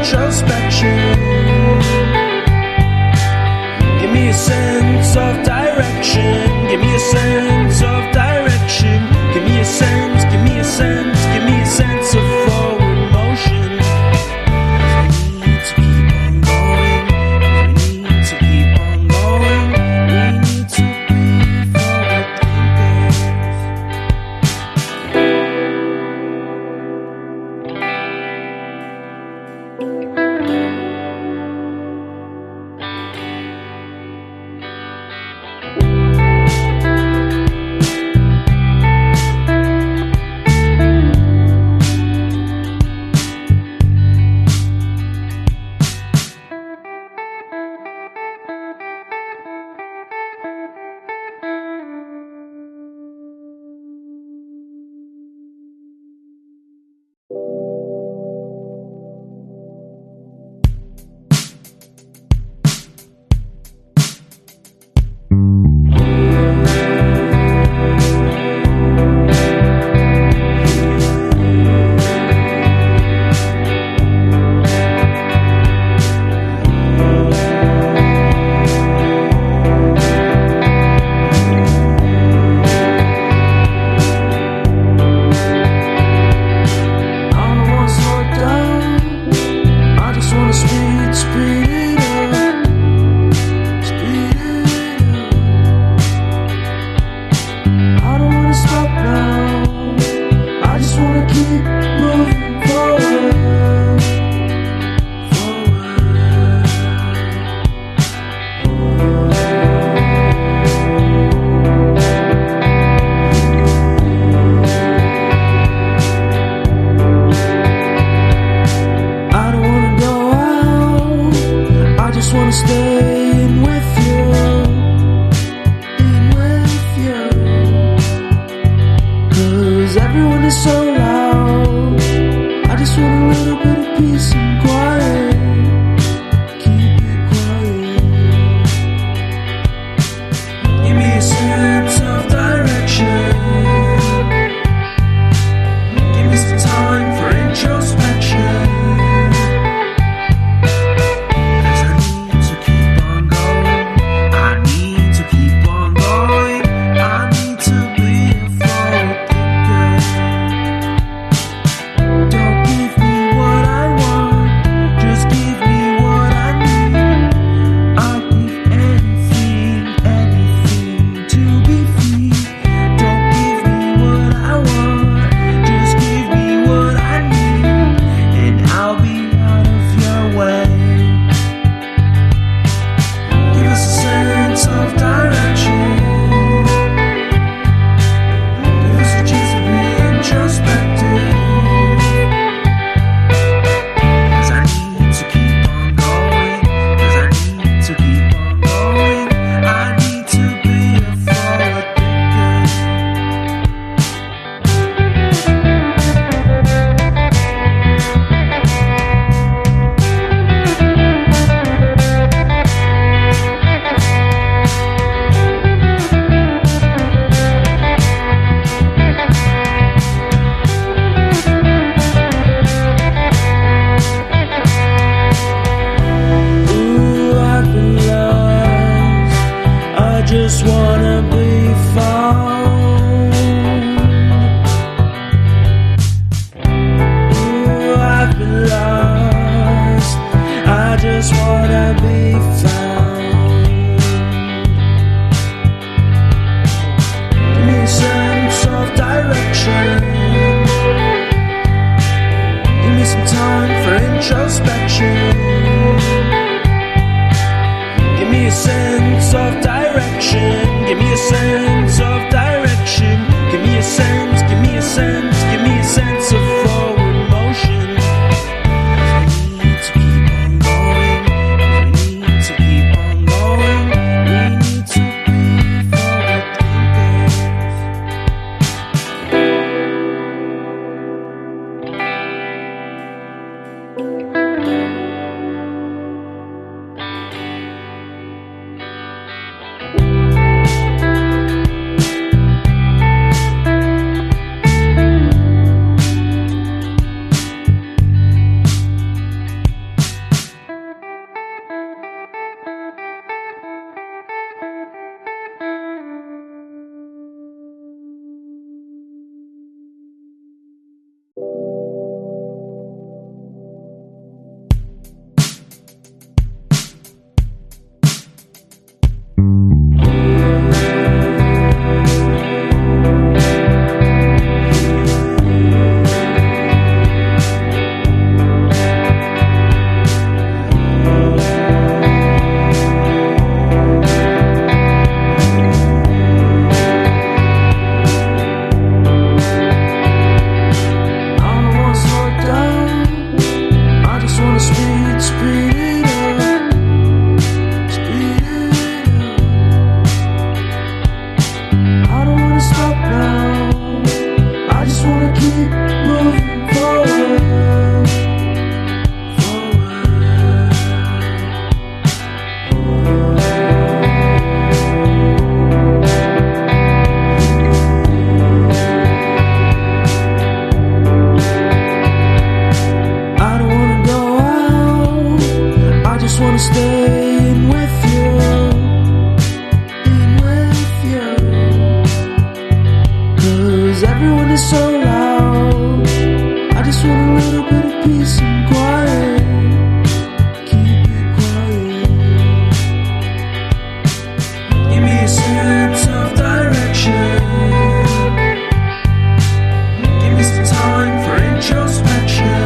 introspection. Give me a sense of direction. Give me a sense of direction. Give me a sense, give me a sense, give me a sense of forward motion. We need to keep on going. We need to keep on going. We need to be forward everyone is so loud. I just want a little bit of peace and quiet. Keep it quiet. Give me a sense of direction. Give me some time for introspection. 'Cause I need to keep on going. I need to keep on going. I need to be a forward thinker. Don't give me what I want, just give me what I need. I'll give anything, anything to be free. Don't give me what I want, just give me what I need, and I'll be out of your way. Give us a sense of direction. Give us a chance to be introspective. 'Cause I need to keep on going. 'Cause I need to keep on going. I need to be a forward thinker. Ooh, I've been lost. I just wanna be found. Ooh, I've been lost. I just wanna be found. Give me a sense of direction. Give me some time for introspection. Give me a sense of direction. Give me a sense of direction. Give me a sense, give me a sense, give me a sense of forward motion. 'Cause we need to keep on going. We need to keep on going. We need to be forward thinkers. wanna stay in with you, cause everyone is so loud. I just want a little bit of peace and quiet. Keep it quiet. Give me a sense of direction. Give me some time for introspection.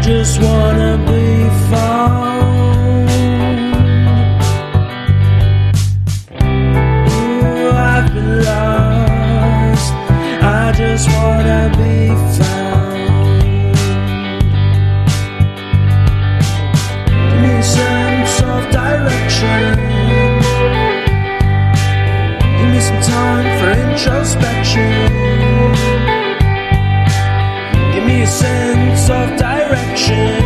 Just wanna be found. Ooh, I've been lost. I just wanna be found. Give me a sense of direction. Give me some time for introspection. Give me a sense of direction.